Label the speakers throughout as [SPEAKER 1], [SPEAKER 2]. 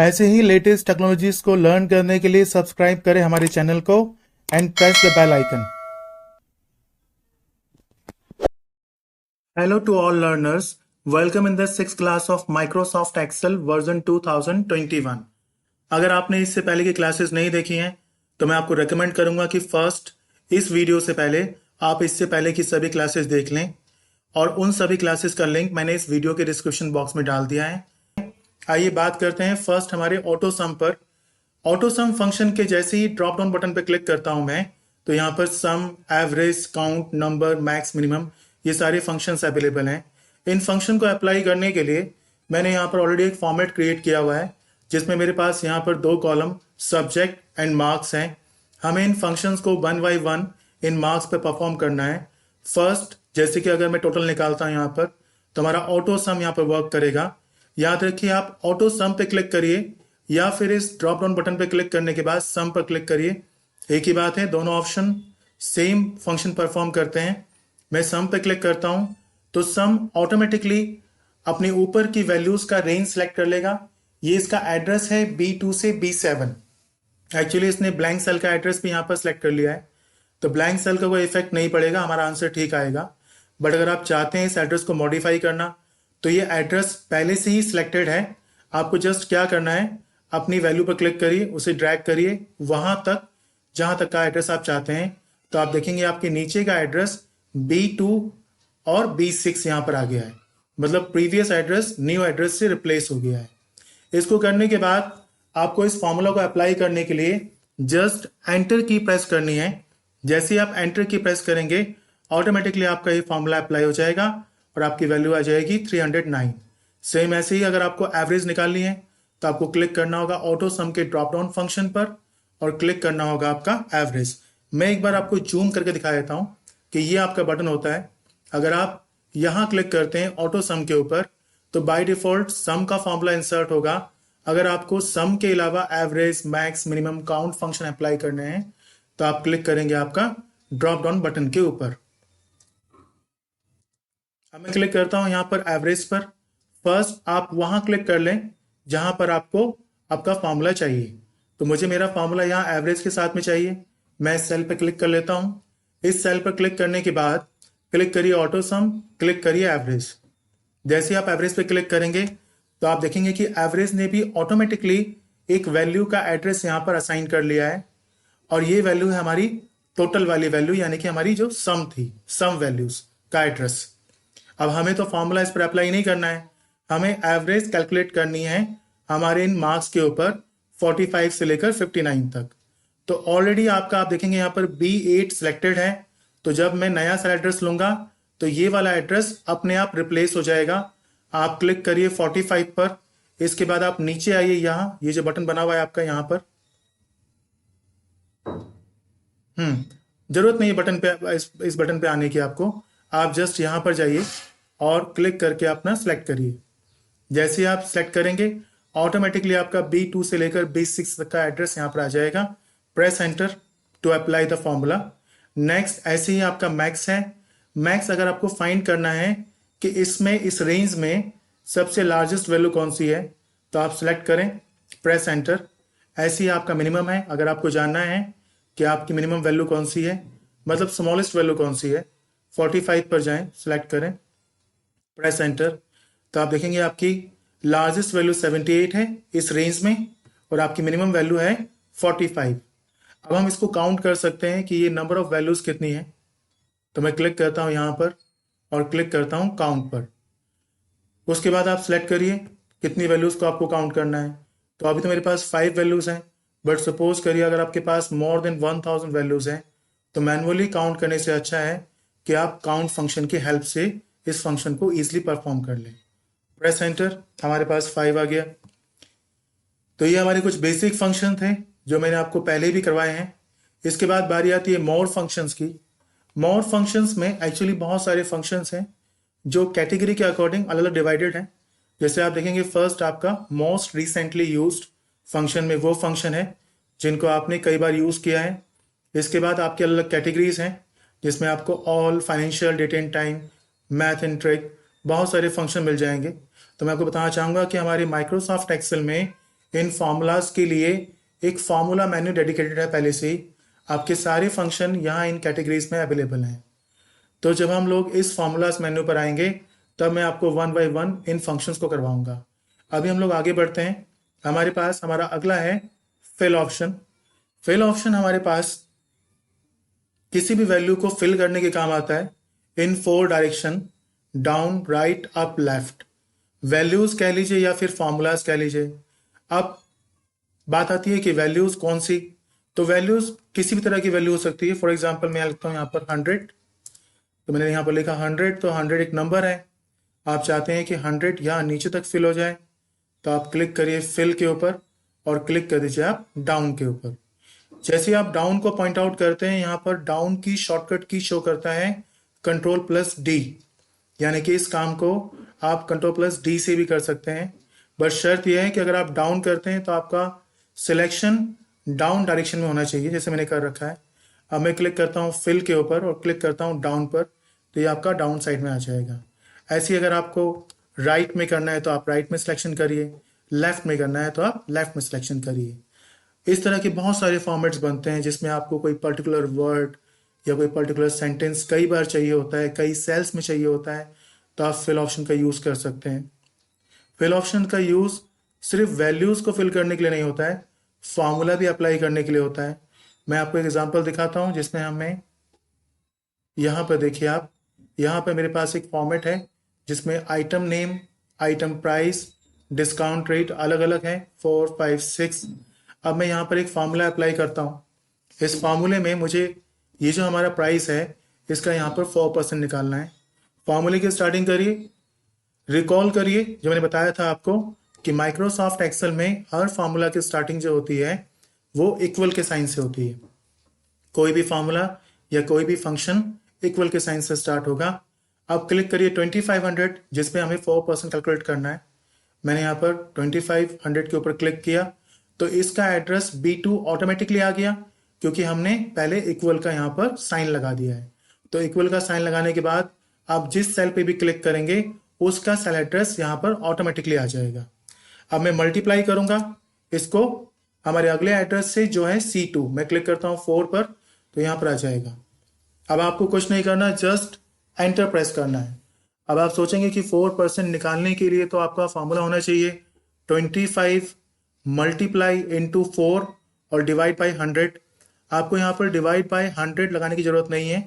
[SPEAKER 1] ऐसे ही latest technologies को लर्न करने के लिए सब्सक्राइब करें हमारे चैनल को and press the bell icon. Hello to all learners. Welcome in the 6th class of Microsoft Excel version 2021. अगर आपने इससे पहले की क्लासेस नहीं देखी हैं तो मैं आपको रेकमेंड करूंगा कि फर्स्ट इस वीडियो से पहले आप इससे पहले की सभी क्लासेस देख लें और उन सभी क्लासेस का लिंक मैंने इस वीडियो के डिस्क्रिप्शन बॉक्स में डाल दिया है। आइए बात करते हैं फर्स्ट हमारे ऑटो सम पर। ऑटो सम फंक्शन के जैसे ही ड्रॉप डाउन बटन पर क्लिक करता हूं मैं तो यहाँ पर sum, average, count, number, max, minimum ये सारे फंक्शंस अवेलेबल हैं। इन फंक्शन को अप्लाई करने के लिए मैंने यहाँ पर ऑलरेडी एक फॉर्मेट क्रिएट किया हुआ है जिसमें मेरे पास यहाँ पर दो कॉलम सब्जेक्ट एंड मार्क्स हैं। हमें इन फंक्शंस को one by one in marks पे परफॉर्म करना है। फर्स्ट जैसे कि अगर मैं टोटल निकालता हूँ यहाँ पर तो हमारा ऑटो सम यहाँ पर वर्क करेगा। याद रखिए आप ऑटो सम पे क्लिक करिए या फिर इस ड्रॉप डाउन बटन पे क्लिक करने के बाद सम पर क्लिक करिए, एक ही बात है, दोनों ऑप्शन सेम फंक्शन परफॉर्म करते हैं। मैं सम पे क्लिक करता हूं तो सम ऑटोमेटिकली अपने ऊपर की वैल्यूज का रेंज सेलेक्ट कर लेगा। ये इसका एड्रेस है B2 से B7। एक्चुअली इसने ब्लैंक सेल का एड्रेस भी यहाँ पर सेलेक्ट कर लिया है तो ब्लैंक सेल का कोई इफेक्ट नहीं पड़ेगा, हमारा आंसर ठीक आएगा। बट अगर आप चाहते हैं इस एड्रेस को मॉडिफाई करना तो ये एड्रेस पहले से ही सिलेक्टेड है। आपको जस्ट क्या करना है, अपनी वैल्यू पर क्लिक करिए, उसे ड्रैग करिए वहां तक जहां तक का एड्रेस आप चाहते हैं तो आप देखेंगे आपके नीचे का एड्रेस B2 और B6 यहां पर आ गया है, मतलब प्रीवियस एड्रेस न्यू एड्रेस से रिप्लेस हो गया है। इसको करने के बाद आपको इस फॉर्मूला को अप्लाई करने के लिए जस्ट एंटर की प्रेस करनी है। जैसे ही आप एंटर की प्रेस करेंगे ऑटोमेटिकली आपका ये फॉर्मूला अप्लाई हो जाएगा और आपकी वैल्यू आ जाएगी 309। सेम ऐसे ही अगर आपको एवरेज निकालनी है तो आपको क्लिक करना होगा ऑटो सम के ड्रॉप डाउन फंक्शन पर और क्लिक करना होगा आपका एवरेज। मैं एक बार आपको जूम करके दिखा देता हूं कि ये आपका बटन होता है। अगर आप यहां क्लिक करते हैं ऑटो सम के ऊपर तो बाय डिफॉल्ट सम का फॉर्मूला इंसर्ट होगा। अगर आपको सम के अलावा average, max, minimum, count function apply करने हैं तो आप क्लिक करेंगे आपका ड्रॉप डाउन बटन के ऊपर। अब मैं क्लिक करता हूं यहां पर एवरेज पर। फर्स्ट आप वहां क्लिक कर लें जहां पर आपको आपका फॉर्मूला चाहिए। तो मुझे मेरा फॉर्मूला यहाँ एवरेज के साथ में चाहिए। मैं इस सेल पर क्लिक कर लेता हूं। इस सेल पर क्लिक करने के बाद क्लिक करिए ऑटो सम, क्लिक करिए एवरेज। जैसे आप एवरेज पे क्लिक करेंगे तो आप देखेंगे कि एवरेज ने भी ऑटोमेटिकली एक वैल्यू का एड्रेस यहाँ पर असाइन कर लिया है और ये वैल्यू है हमारी टोटल वाली वैल्यू, यानी कि हमारी जो सम थी, सम वैल्यूज का एड्रेस। अब हमें तो फॉर्मूला इस पर अप्लाई नहीं करना है, हमें एवरेज कैलकुलेट करनी है हमारे इन मार्क्स के ऊपर 45 से लेकर 59 तक। तो ऑलरेडी आपका आप देखेंगे यहाँ पर B8 सिलेक्टेड है। तो जब मैं नया सेल एड्रेस लूंगा तो ये वाला एड्रेस अपने आप रिप्लेस हो जाएगा। आप क्लिक करिए 45 पर। इसके बाद आप नीचे आइए, यहाँ ये जो बटन बना हुआ है आपका यहाँ पर, जरूरत नहीं है बटन पे, इस बटन पे आने की आपको। आप जस्ट यहां पर जाइए और क्लिक करके अपना सेलेक्ट करिए। जैसे आप सेलेक्ट करेंगे ऑटोमेटिकली आपका B2 से लेकर B6 तक का एड्रेस यहां पर आ जाएगा। Press enter to apply the formula. Next ऐसे ही आपका मैक्स है। मैक्स अगर आपको फाइंड करना है कि इसमें इस रेंज में सबसे लार्जेस्ट वैल्यू कौन सी है तो आप सिलेक्ट करें, प्रेस एंटर। ऐसे ही आपका मिनिमम है। अगर आपको जानना है कि आपकी मिनिमम वैल्यू कौन सी है, मतलब स्मॉलेस्ट वैल्यू कौन सी है, 45 पर जाएं, सिलेक्ट करें, प्रेस एंटर। तो आप देखेंगे आपकी लार्जेस्ट वैल्यू 78 है इस रेंज में और आपकी मिनिमम वैल्यू है 45। अब हम इसको काउंट कर सकते हैं कि ये नंबर ऑफ वैल्यूज कितनी है। तो मैं क्लिक करता हूं यहां पर और क्लिक करता हूं काउंट पर। उसके बाद आप सिलेक्ट करिए कितनी वैल्यूज को आपको काउंट करना है। तो अभी तो मेरे पास 5 वैल्यूज हैं, बट सपोज करिए अगर आपके पास मोर देन 1000 वैल्यूज हैं तो मैनुअली काउंट करने से अच्छा है कि आप काउंट फंक्शन की हेल्प से इस फंक्शन को इजीली परफॉर्म कर लें। प्रेस एंटर, हमारे पास 5 आ गया। तो ये हमारे कुछ बेसिक फंक्शन थे जो मैंने आपको पहले भी करवाए हैं। इसके बाद बारी आती है मोर फंक्शंस की। मोर फंक्शंस में एक्चुअली बहुत सारे फंक्शंस हैं जो कैटेगरी के अकॉर्डिंग अलग अलग डिवाइडेड हैं। जैसे आप देखेंगे फर्स्ट आपका मोस्ट रिसेंटली यूज्ड फंक्शन में वो फंक्शन है जिनको आपने कई बार यूज किया है। इसके बाद आपके अलग अलग कैटेगरीज हैं जिसमें आपको all, financial, date and time, math and trick, बहुत सारे फंक्शन मिल जाएंगे। तो मैं आपको बताना चाहूंगा कि हमारे माइक्रोसॉफ्ट एक्सेल में इन फॉर्मूलाज के लिए एक फॉर्मूला मेन्यू डेडिकेटेड है पहले से ही। आपके सारे फंक्शन यहाँ इन कैटेगरीज में अवेलेबल हैं। तो जब हम लोग इस फॉर्मूलाज मेन्यू पर आएंगे तब मैं आपको one by one in functions को करवाऊंगा। अभी हम लोग आगे बढ़ते हैं। हमारे पास हमारा अगला है फिल ऑप्शन। फिल ऑप्शन हमारे पास किसी भी वैल्यू को फिल करने के काम आता है इन 4 direction, down, right, up, left. Values कह लीजिए या फिर फॉर्मूलाज कह लीजिए। अब बात आती है कि वैल्यूज कौन सी। तो वैल्यूज किसी भी तरह की वैल्यू हो सकती है। फॉर एग्जाम्पल मैं लिखता हूँ यहाँ पर 100, तो मैंने यहाँ पर लिखा 100, तो 100 एक नंबर है। आप चाहते हैं कि 100 यहाँ नीचे तक फिल हो जाए, तो आप क्लिक करिए फिल के ऊपर और क्लिक कर दीजिए आप डाउन के ऊपर। जैसे ही आप डाउन को पॉइंट आउट करते हैं, यहाँ पर डाउन की शॉर्टकट की शो करता है Ctrl+D, यानी कि इस काम को आप Ctrl+D से भी कर सकते हैं। बस शर्त यह है कि अगर आप डाउन करते हैं तो आपका सिलेक्शन डाउन डायरेक्शन में होना चाहिए, जैसे मैंने कर रखा है। अब मैं क्लिक करता हूँ फिल के ऊपर और क्लिक करता हूँ डाउन पर, तो ये आपका डाउन साइड में आ जाएगा। ऐसे ही अगर आपको राइट में करना है तो आप राइट में सिलेक्शन करिए, लेफ्ट में करना है तो आप लेफ्ट में सिलेक्शन करिए। इस तरह के बहुत सारे फॉर्मेट्स बनते हैं जिसमें आपको कोई पर्टिकुलर वर्ड या कोई पर्टिकुलर सेंटेंस कई बार चाहिए होता है, कई सेल्स में चाहिए होता है, तो आप फिल ऑप्शन का यूज़ कर सकते हैं। फिल ऑप्शन का यूज़ सिर्फ वैल्यूज़ को फिल करने के लिए नहीं होता है, फॉर्मूला भी अप्लाई करने के लिए होता है। मैं आपको एक एग्जांपल दिखाता हूँ जिसमें हमें यहाँ पर देखिए आप, यहाँ पर मेरे पास एक फॉर्मेट है जिसमें item name, item price, discount rate अलग अलग है 4, 5, 6। अब मैं यहाँ पर एक फार्मूला अप्लाई करता हूँ। इस फार्मूले में मुझे ये जो हमारा प्राइस है इसका यहाँ पर 4% निकालना है। फार्मूले की स्टार्टिंग करिए, रिकॉल करिए जो मैंने बताया था आपको कि माइक्रोसॉफ्ट एक्सेल में हर फार्मूला की स्टार्टिंग जो होती है वो इक्वल के साइन से होती है। कोई भी फार्मूला या कोई भी फंक्शन इक्वल के साइन से स्टार्ट होगा। अब क्लिक करिए 2500 जिसपे हमें 4% कैलकुलेट करना है। मैंने यहाँ पर 2500 के ऊपर क्लिक किया तो इसका एड्रेस B2 ऑटोमेटिकली आ गया क्योंकि हमने पहले इक्वल का यहाँ पर साइन लगा दिया है। तो इक्वल का साइन लगाने के बाद आप जिस सेल पे भी क्लिक करेंगे उसका सेल एड्रेस यहाँ पर ऑटोमेटिकली आ जाएगा। अब मैं मल्टीप्लाई करूंगा इसको हमारे अगले एड्रेस से जो है C2। मैं क्लिक करता हूँ 4 पर, तो यहाँ पर आ जाएगा। अब आपको कुछ नहीं करना, जस्ट एंटर प्रेस करना है। अब आप सोचेंगे कि 4% निकालने के लिए तो आपका फॉर्मूला होना चाहिए 25 मल्टीप्लाई इंटू 4 और डिवाइड बाई 100। आपको यहाँ पर डिवाइड बाई 100 लगाने की जरूरत नहीं है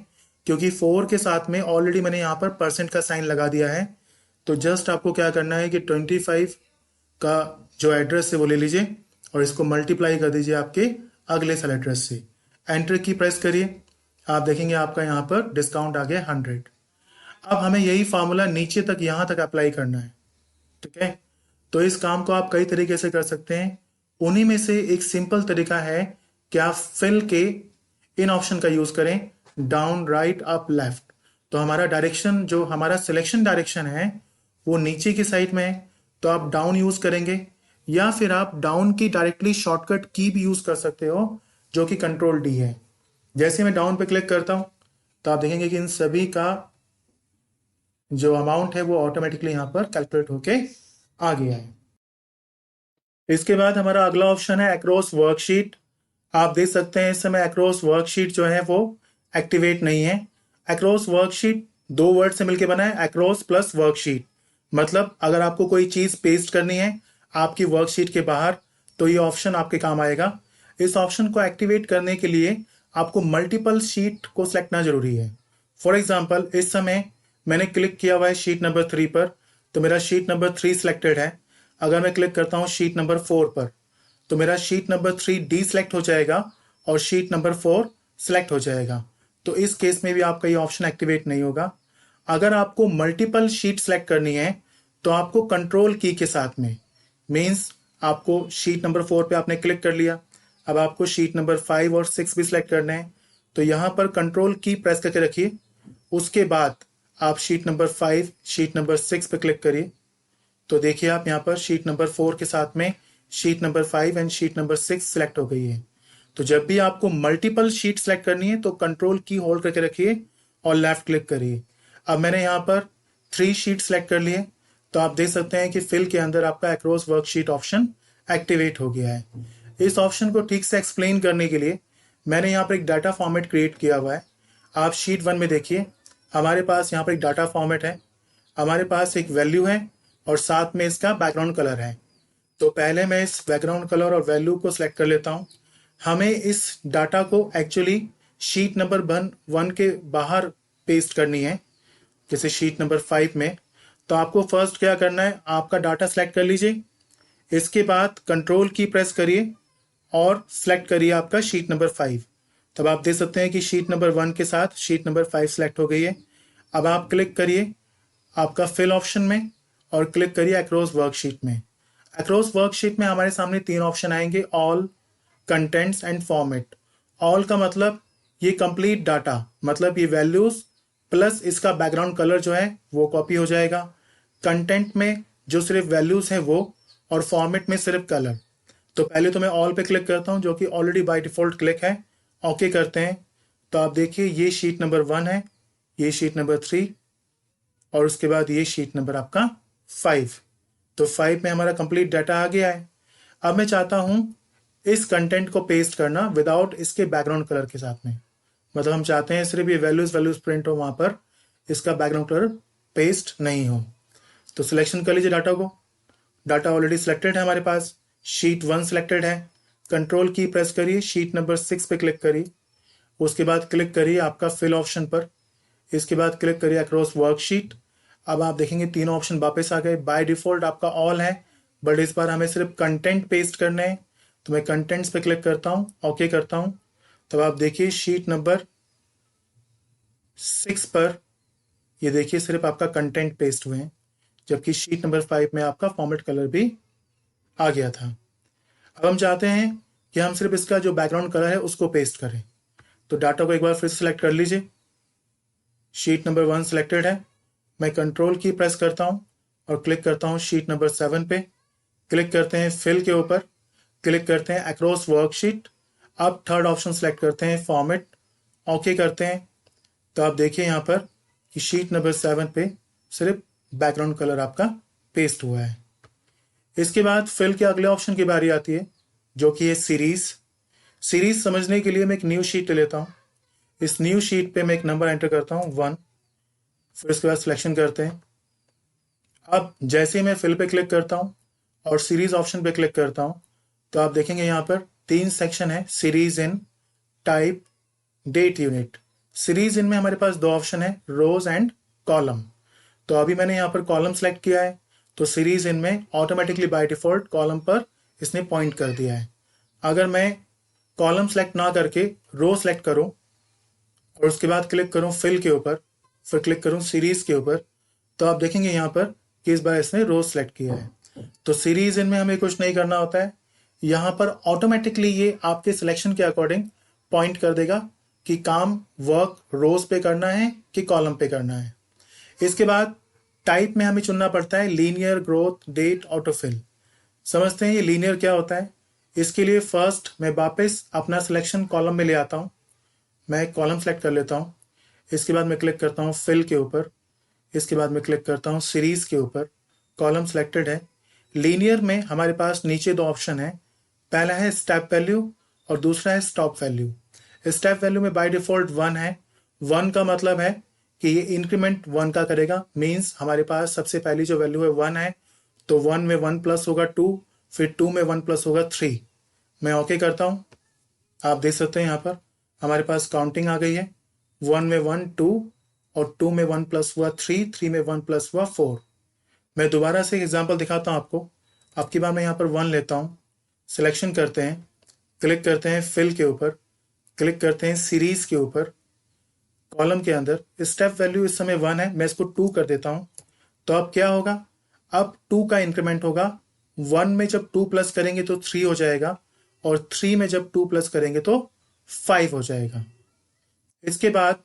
[SPEAKER 1] क्योंकि 4 के साथ में ऑलरेडी मैंने यहाँ पर परसेंट का साइन लगा दिया है। तो जस्ट आपको क्या करना है कि 25 का जो एड्रेस है वो ले लीजिए और इसको मल्टीप्लाई कर दीजिए आपके अगले सेल एड्रेस से। एंटर की प्रेस करिए, आप देखेंगे आपका यहाँ पर डिस्काउंट आ गया 100। अब हमें यही फार्मूला नीचे तक यहाँ तक अप्लाई करना है, ठीक है। तो इस काम को आप कई तरीके से कर सकते हैं। उन्हीं में से एक सिंपल तरीका है कि आप फिल के इन ऑप्शन का यूज करें, डाउन, राइट, अप, लेफ्ट। तो हमारा डायरेक्शन जो हमारा सिलेक्शन डायरेक्शन है वो नीचे की साइड में है, तो आप डाउन यूज करेंगे या फिर आप डाउन की डायरेक्टली शॉर्टकट की भी यूज कर सकते हो जो कि Ctrl+D है। जैसे मैं डाउन पे क्लिक करता हूं तो आप देखेंगे कि इन सभी का जो अमाउंट है वो ऑटोमेटिकली यहां पर कैलकुलेट होके आ गया है। इसके बाद हमारा अगला ऑप्शन है अक्रॉस वर्कशीट। आप देख सकते हैं इस समय अक्रॉस वर्कशीट जो है वो एक्टिवेट नहीं है। अक्रॉस वर्कशीट 2 वर्ड से मिलकर बना है, अक्रॉस प्लस वर्कशीट। मतलब अगर आपको कोई चीज पेस्ट करनी है आपकी वर्कशीट के बाहर तो ये ऑप्शन आपके काम आएगा। इस ऑप्शन को एक्टिवेट करने के लिए आपको मल्टीपल शीट को सिलेक्ट करना जरूरी है। फॉर एग्जाम्पल इस समय मैंने क्लिक किया हुआ है शीट नंबर 3 पर, तो मेरा शीट नंबर 3 सिलेक्टेड है। अगर मैं क्लिक करता हूँ शीट नंबर 4 पर तो मेरा शीट नंबर 3 डी सिलेक्ट हो जाएगा और शीट नंबर 4 सिलेक्ट हो जाएगा। तो इस केस में भी आपका ये ऑप्शन एक्टिवेट नहीं होगा। अगर आपको मल्टीपल शीट सेलेक्ट करनी है तो आपको कंट्रोल की के साथ में, मीन्स आपको शीट नंबर 4 पे आपने क्लिक कर लिया, अब आपको शीट नंबर 5 और 6 भी सिलेक्ट करने हैं, तो यहाँ पर कंट्रोल की प्रेस करके रखिए। उसके बाद आप शीट नंबर 5, शीट नंबर 6 पे क्लिक करिए। तो देखिए आप यहाँ पर शीट नंबर 4 के साथ में sheet number 5 and sheet number 6 select हो गई है। तो जब भी आपको मल्टीपल शीट सेलेक्ट करनी है तो कंट्रोल की होल्ड करके रखिए और लेफ्ट क्लिक करिए। अब मैंने यहाँ पर 3 शीट सेलेक्ट कर लिए, तो आप देख सकते हैं कि फिल के अंदर आपका अक्रॉस वर्कशीट ऑप्शन एक्टिवेट हो गया है। इस ऑप्शन को ठीक से एक्सप्लेन करने के लिए मैंने यहाँ पर एक डाटा फॉर्मेट क्रिएट किया हुआ है। आप शीट 1 में देखिए, हमारे पास यहाँ पर एक डाटा फॉर्मेट है, हमारे पास एक वैल्यू है और साथ में इसका बैकग्राउंड कलर है। तो पहले मैं इस बैकग्राउंड कलर और वैल्यू को सिलेक्ट कर लेता हूँ। हमें इस डाटा को एक्चुअली शीट नंबर 1 के बाहर पेस्ट करनी है, जैसे शीट नंबर 5 में। तो आपको फर्स्ट क्या करना है, आपका डाटा सेलेक्ट कर लीजिए, इसके बाद कंट्रोल की प्रेस करिए और सेलेक्ट करिए आपका शीट नंबर 5। तब आप देख सकते हैं कि शीट नंबर 1 के साथ शीट नंबर 5 सेलेक्ट हो गई है। अब आप क्लिक करिए आपका फिल ऑप्शन में और क्लिक करिए अक्रॉस वर्कशीट में। अक्रॉस वर्कशीट में हमारे सामने 3 ऑप्शन आएंगे, all, contents and format. All का मतलब ये कंप्लीट डाटा, मतलब ये वैल्यूज प्लस इसका बैकग्राउंड कलर जो है वो कॉपी हो जाएगा। कंटेंट में जो सिर्फ वैल्यूज है वो, और फॉर्मेट में सिर्फ कलर। तो पहले तो मैं ऑल पे क्लिक करता हूं, जो कि ऑलरेडी बाय डिफॉल्ट क्लिक है। ओके करते हैं तो आप देखिए ये शीट नंबर 1 है, ये शीट नंबर 3 और उसके बाद ये शीट नंबर आपका 5। तो 5 में हमारा कंप्लीट डाटा आ गया है। अब मैं चाहता हूं इस कंटेंट को पेस्ट करना विदाउट इसके बैकग्राउंड कलर के साथ में, मतलब हम चाहते हैं सिर्फ ये वैल्यूज प्रिंट हो, वहां पर इसका बैकग्राउंड कलर पेस्ट नहीं हो। तो सिलेक्शन कर लीजिए डाटा को। डाटा ऑलरेडी सिलेक्टेड है हमारे पास, शीट 1 सिलेक्टेड है। कंट्रोल की प्रेस करिए, शीट नंबर 6 पे क्लिक करिए, उसके बाद क्लिक करिए आपका फिल ऑप्शन पर, इसके बाद क्लिक करिए अक्रॉस वर्कशीट। अब आप देखेंगे तीनों ऑप्शन वापस आ गए। बाय डिफॉल्ट आपका ऑल है, बट इस बार हमें सिर्फ कंटेंट पेस्ट करने हैं। तो मैं कंटेंट्स पे क्लिक करता हूँ, ओके करता हूँ। तब आप देखिए शीट नंबर 6 पर ये देखिए सिर्फ आपका कंटेंट पेस्ट हुए हैं, जबकि शीट नंबर 5 में आपका फॉर्मेट कलर भी आ गया था। अब हम चाहते हैं कि हम सिर्फ इसका जो बैकग्राउंड कलर है उसको पेस्ट करें। तो डाटा को एक बार फिर सेलेक्ट कर लीजिए, शीट नंबर 1 सिलेक्टेड है। मैं कंट्रोल की प्रेस करता हूं और क्लिक करता हूं शीट नंबर 7 पे। क्लिक करते हैं फिल के ऊपर, क्लिक करते हैं अक्रॉस वर्कशीट। अब थर्ड ऑप्शन सेलेक्ट करते हैं फॉर्मेट, ओके करते हैं। तो आप देखिए यहाँ पर कि शीट नंबर 7 पे सिर्फ बैकग्राउंड कलर आपका पेस्ट हुआ है। इसके बाद फिल के अगले ऑप्शन की बारी आती है, जो कि है सीरीज। सीरीज समझने के लिए मैं एक न्यू शीट ले लेता हूँ। इस न्यू शीट पे मैं एक नंबर एंटर करता हूँ 1, फिर उसके बाद सिलेक्शन करते हैं। अब जैसे ही मैं फिल पे क्लिक करता हूँ और सीरीज ऑप्शन पे क्लिक करता हूँ, तो आप देखेंगे यहाँ पर 3 सेक्शन है, series in, type, date unit. Series in में हमारे पास 2 ऑप्शन है, रोज एंड कॉलम। तो अभी मैंने यहाँ पर कॉलम सेलेक्ट किया है, तो सीरीज इन में ऑटोमेटिकली बाय डिफॉल्ट कॉलम पर इसने पॉइंट कर दिया है। अगर मैं कॉलम सेलेक्ट ना करके रो सेलेक्ट करूं और उसके बाद क्लिक करूं फिल के ऊपर, फिर क्लिक करूं सीरीज के ऊपर, तो आप देखेंगे यहाँ पर कि इस बार इसने रो सेलेक्ट किया है। तो सीरीज इन में हमें कुछ नहीं करना होता है, यहाँ पर ऑटोमेटिकली ये आपके सिलेक्शन के अकॉर्डिंग पॉइंट कर देगा कि काम वर्क रोज पे करना है कि कॉलम पे करना है। इसके बाद टाइप में हमें चुनना पड़ता है लीनियर, ग्रोथ, डेट, ऑटोफिल। समझते हैं ये लीनियर क्या होता है। इसके लिए फर्स्ट मैं वापस अपना सिलेक्शन कॉलम में ले आता हूँ, मैं कॉलम सेलेक्ट कर लेता हूँ। इसके बाद मैं क्लिक करता हूँ फिल के ऊपर, इसके बाद मैं क्लिक करता हूँ सीरीज के ऊपर, कॉलम सेलेक्टेड है। लीनियर में हमारे पास नीचे 2 ऑप्शन है, पहला है स्टेप वैल्यू और दूसरा है स्टॉप वैल्यू। स्टेप वैल्यू में बाय डिफॉल्ट 1 है। 1 का मतलब है कि ये इंक्रीमेंट 1 का करेगा, मीन्स हमारे पास सबसे पहली जो वैल्यू है 1 है, तो 1 में 1 प्लस होगा 2, फिर 2 में 1 प्लस होगा 3। मैं ओके करता हूं। आप देख सकते हैं यहाँ पर हमारे पास काउंटिंग आ गई है, 1 में 1 2 और 2 में 1 प्लस हुआ 3, 3 में 1 प्लस हुआ 4। मैं दोबारा से एग्जाम्पल दिखाता हूँ आपको। अब की बार मैं यहाँ पर 1 लेता हूँ, सिलेक्शन करते हैं, क्लिक करते हैं फिल के ऊपर, क्लिक करते हैं सीरीज के ऊपर, कॉलम के अंदर स्टेप वैल्यू इस समय 1 है, मैं इसको 2 कर देता हूं। तो अब क्या होगा, अब 2 का इंक्रीमेंट होगा। 1 में जब 2 प्लस करेंगे तो 3 हो जाएगा, और 3 में जब 2 प्लस करेंगे तो 5 हो जाएगा। इसके बाद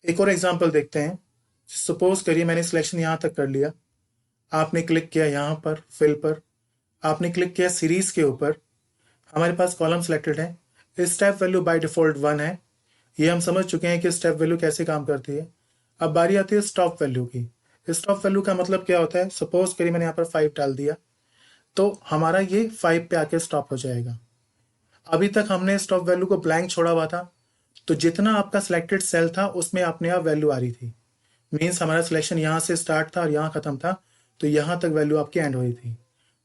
[SPEAKER 1] एक और एग्जांपल देखते हैं। सपोज करिए मैंने सिलेक्शन यहां तक कर लिया, आपने क्लिक किया यहां पर फिल पर, आपने क्लिक किया सीरीज के ऊपर, हमारे पास कॉलम सेलेक्टेड है। स्टेप वैल्यू बाय डिफॉल्ट 1 है, ये हम समझ चुके हैं कि स्टेप वैल्यू कैसे काम करती है। अब बारी आती है स्टॉप वैल्यू की। स्टॉप वैल्यू का मतलब क्या होता है, सपोज करिए मैंने यहाँ पर 5 डाल दिया, तो हमारा ये 5 पे आके स्टॉप हो जाएगा। अभी तक हमने स्टॉप वैल्यू को ब्लैंक छोड़ा हुआ था, तो जितना आपका सिलेक्टेड सेल था उसमें अपने आप वैल्यू आ रही थी। मीन्स हमारा सिलेक्शन यहाँ से स्टार्ट था और यहाँ खत्म था, तो यहाँ तक वैल्यू आपकी एंड हो रही थी।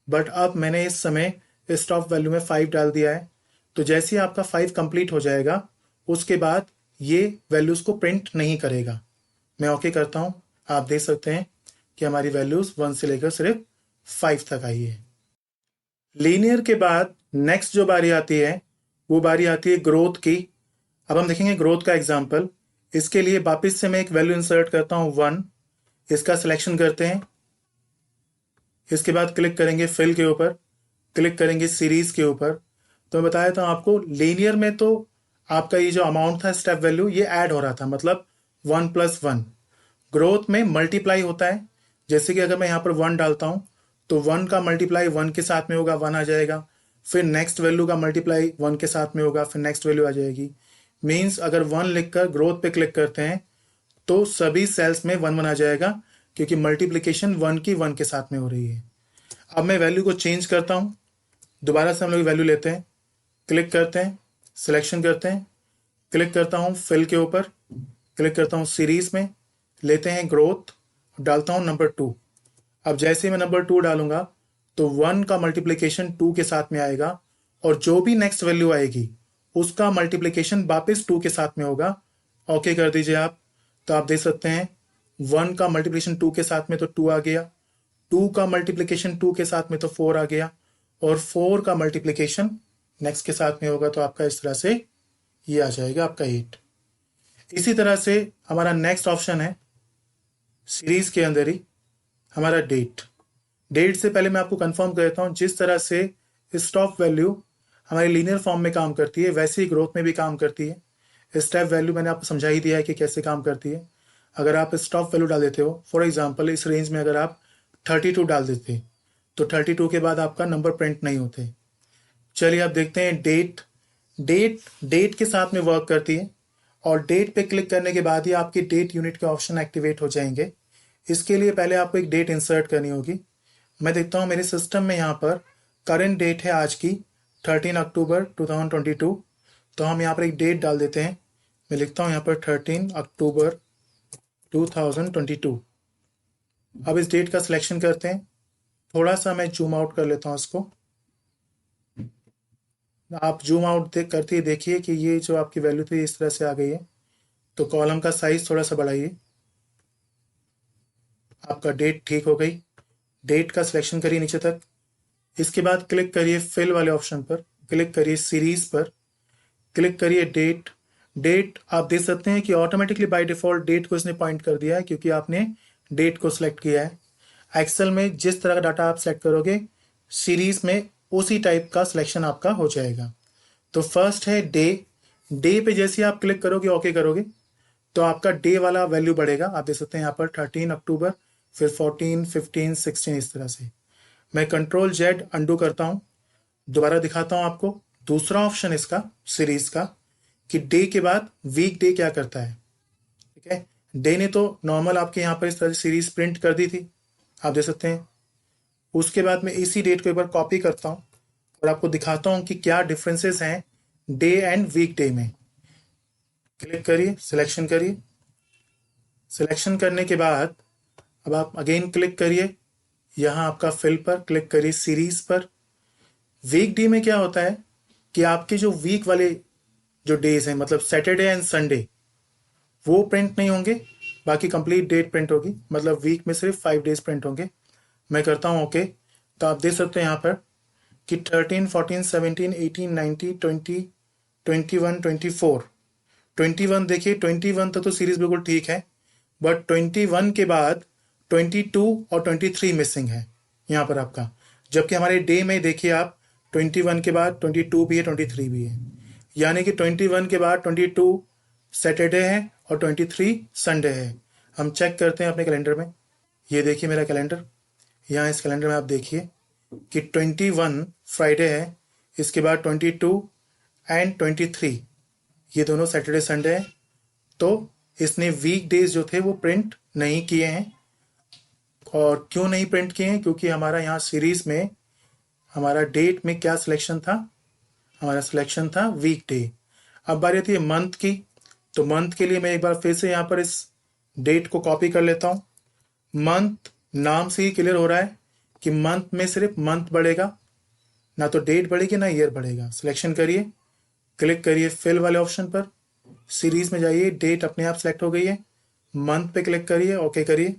[SPEAKER 1] बट अब मैंने इस समय स्टॉप वैल्यू में 5 डाल दिया है, तो जैसे ही आपका 5 कंप्लीट हो जाएगा उसके बाद ये वैल्यूज को प्रिंट नहीं करेगा। मैं ओके करता हूँ, आप देख सकते हैं कि हमारी वैल्यूज 1 से लेकर सिर्फ 5 तक आई है। लीनियर के बाद नेक्स्ट जो बारी आती है वो बारी आती है ग्रोथ की। अब हम देखेंगे ग्रोथ का एग्जाम्पल। इसके लिए वापस से मैं एक वैल्यू इंसर्ट करता हूं 1, इसका सिलेक्शन करते हैं। इसके बाद क्लिक करेंगे फिल के ऊपर, क्लिक करेंगे सीरीज के ऊपर। तो मैं बताया था आपको लीनियर में तो आपका ये जो अमाउंट था स्टेप वैल्यू ये ऐड हो रहा था, मतलब 1 + 1। ग्रोथ में मल्टीप्लाई होता है, जैसे कि अगर मैं यहाँ पर 1 डालता हूँ तो 1 का मल्टीप्लाई 1 के साथ में होगा, 1 आ जाएगा। फिर नेक्स्ट वैल्यू का मल्टीप्लाई 1 के साथ में होगा, फिर नेक्स्ट वैल्यू आ जाएगी। मीन्स अगर 1 लिखकर ग्रोथ पे क्लिक करते हैं तो सभी सेल्स में 1 1 आ जाएगा, क्योंकि मल्टीप्लीकेशन 1 की 1 के साथ में हो रही है। अब मैं वैल्यू को चेंज करता हूँ, दोबारा से हम लोग वैल्यू लेते हैं, क्लिक करते हैं, सिलेक्शन करते हैं, क्लिक करता हूँ फिल के ऊपर, क्लिक करता हूँ सीरीज में, लेते हैं ग्रोथ, डालता हूँ नंबर 2। अब जैसे ही मैं नंबर 2 डालूंगा तो 1 का मल्टीप्लीकेशन 2 के साथ में आएगा, और जो भी नेक्स्ट वैल्यू आएगी उसका मल्टीप्लीकेशन वापस 2 के साथ में होगा। ओके कर दीजिए आप, तो आप देख सकते हैं 1 का मल्टीप्लीकेशन 2 के साथ में तो 2 आ गया, 2 का मल्टीप्लीकेशन 2 के साथ में तो 4 आ गया, और 4 का मल्टीप्लीकेशन नेक्स्ट के साथ में होगा तो आपका इस तरह से ये आ जाएगा आपका 8। इसी तरह से हमारा नेक्स्ट ऑप्शन है सीरीज के अंदर ही हमारा डेट। डेट से पहले मैं आपको कंफर्म कर देता हूँ, जिस तरह से स्टॉप वैल्यू हमारी लीनियर फॉर्म में काम करती है वैसे ही ग्रोथ में भी काम करती है। स्टेप वैल्यू मैंने आपको समझा ही दिया है कि कैसे काम करती है। अगर आप स्टॉप वैल्यू डाल देते हो, फॉर एग्जांपल इस रेंज में अगर आप 32 डाल देते तो 32 के बाद आपका नंबर प्रिंट नहीं होते। चलिए आप देखते हैं डेट। डेट के साथ में वर्क करती है, और डेट पे क्लिक करने के बाद ही आपकी डेट यूनिट के ऑप्शन एक्टिवेट हो जाएंगे। इसके लिए पहले आपको एक डेट इंसर्ट करनी होगी। मैं देखता हूँ मेरे सिस्टम में यहाँ पर करंट डेट है आज की 13 अक्टूबर 2022, तो हम यहाँ पर एक डेट डाल देते हैं। मैं लिखता हूँ यहाँ पर 13 अक्टूबर 2022। अब इस डेट का सिलेक्शन करते हैं, थोड़ा सा मैं जूम आउट कर लेता हूँ इसको। आप जूम आउट करते ही देखिए कि ये जो आपकी वैल्यू थी इस तरह से आ गई है। तो कॉलम का साइज थोड़ा सा बढ़ाइए, आपका डेट ठीक हो गई। डेट का सिलेक्शन करिए नीचे तक, इसके बाद क्लिक करिए फिल वाले ऑप्शन पर, क्लिक करिए सीरीज पर, क्लिक करिए डेट। डेट आप देख सकते हैं कि ऑटोमेटिकली बाय डिफॉल्ट डेट को इसने पॉइंट कर दिया है, क्योंकि आपने डेट को सिलेक्ट किया है। एक्सेल में जिस तरह का डाटा आप सेलेक्ट करोगे सीरीज में उसी टाइप का सिलेक्शन आपका हो जाएगा। तो फर्स्ट है डे। डे पे जैसे आप क्लिक करोगे ओके करोगे तो आपका डे वाला वैल्यू बढ़ेगा। आप देख सकते हैं यहाँ पर 13 अक्टूबर, फिर 14, 15, 16 इस तरह से। मैं कंट्रोल जेड अंडू करता हूँ, दोबारा दिखाता हूँ आपको। दूसरा ऑप्शन इसका सीरीज का कि डे के बाद वीक डे क्या करता है। ठीक है, डे ने तो नॉर्मल आपके यहाँ पर इस तरह से सीरीज प्रिंट कर दी थी, आप देख सकते हैं। उसके बाद मैं इसी डेट को एक बार कॉपी करता हूँ और आपको दिखाता हूँ कि क्या डिफरेंसेस हैं डे एंड वीक डे में। क्लिक करिए, सिलेक्शन करिए, सिलेक्शन करने के बाद अब आप अगेन क्लिक करिए, यहाँ आपका फिल पर क्लिक करिए सीरीज पर। वीक डे में क्या होता है कि आपके जो वीक वाले जो डेज हैं, मतलब सैटरडे एंड संडे, वो प्रिंट नहीं होंगे, बाकी कंप्लीट डेट प्रिंट होगी। मतलब वीक में सिर्फ 5 डेज प्रिंट होंगे। मैं करता हूँ ओके, तो आप देख सकते हैं यहाँ पर कि 13, 14, 17, 18, 19, 20, 21, 24। 21 देखिए, 21 तक तो सीरीज बिल्कुल ठीक है, बट 21 के बाद 22 और 23 मिसिंग है यहाँ पर आपका। जबकि हमारे डे में देखिए आप 21 के बाद 22 भी है, 23 भी है। यानी कि 21 के बाद 22 सैटरडे है और 23 संडे है। हम चेक करते हैं अपने कैलेंडर में। ये देखिए मेरा कैलेंडर, यहाँ इस कैलेंडर में आप देखिए कि 21 फ्राइडे है, इसके बाद 22 एंड 23 ये दोनों सैटरडे संडे है। तो इसने वीक डेज जो थे वो प्रिंट नहीं किए हैं। और क्यों नहीं प्रिंट किए हैं, क्योंकि हमारा यहाँ सीरीज में हमारा डेट में क्या सिलेक्शन था, हमारा सिलेक्शन था वीक डे। अब बारी आती है मंथ की, तो मंथ के लिए मैं एक बार फिर से यहाँ पर इस डेट को कॉपी कर लेता हूँ। मंथ नाम से ही क्लियर हो रहा है कि मंथ में सिर्फ मंथ बढ़ेगा, ना तो डेट बढ़ेगी ना ईयर बढ़ेगा। सिलेक्शन करिए, क्लिक करिए फिल वाले ऑप्शन पर, सीरीज में जाइए, डेट अपने आप सेलेक्ट हो गई है, मंथ पे क्लिक करिए, ओके करिए।